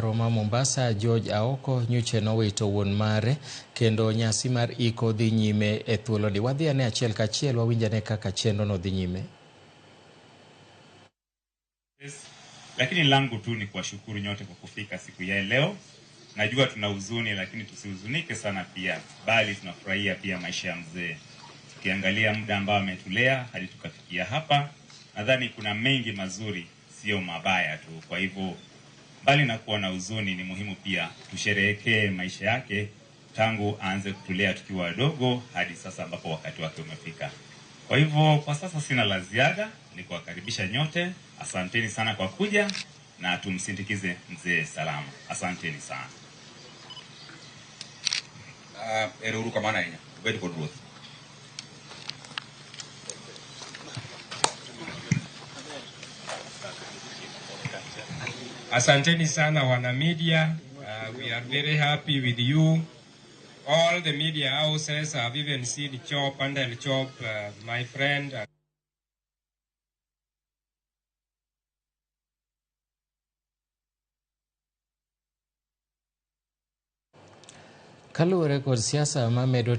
Roma Mombasa George Aoko nyocha nowito wuon mare kendo nyasi mar iko dhi nyime e thuoloni. Wadhi ane achiel kachiel wawinjane kaka chenro no dhi nyime. Lakini langu tu ni kuwashukuru nyote kwa kufika siku ya leo. Najua tuna huzuni lakini tusihuzunike sana pia, bali tunafurahia pia maisha ya mzee. Tukiangalia muda ambao ametulea hadi tukafikia hapa, nadhani kuna mengi mazuri, sio mabaya tu. Kwa hivyo bali na kuwa na huzuni, ni muhimu pia tusherehekee maisha yake tangu aanze kutulea tukiwa wadogo hadi sasa ambapo wakati wake umefika. Kwa hivyo kwa sasa sina la ziada, ni kuwakaribisha nyote. Asanteni sana kwa kuja na tumsindikize mzee salama. Asanteni sana. Eruru kamana ina. Very good work. Asanteni sana wana media. We are very happy with you. All the media houses have even seen Chop and El Chop, my friend. Kaluwore kod siasa ma medo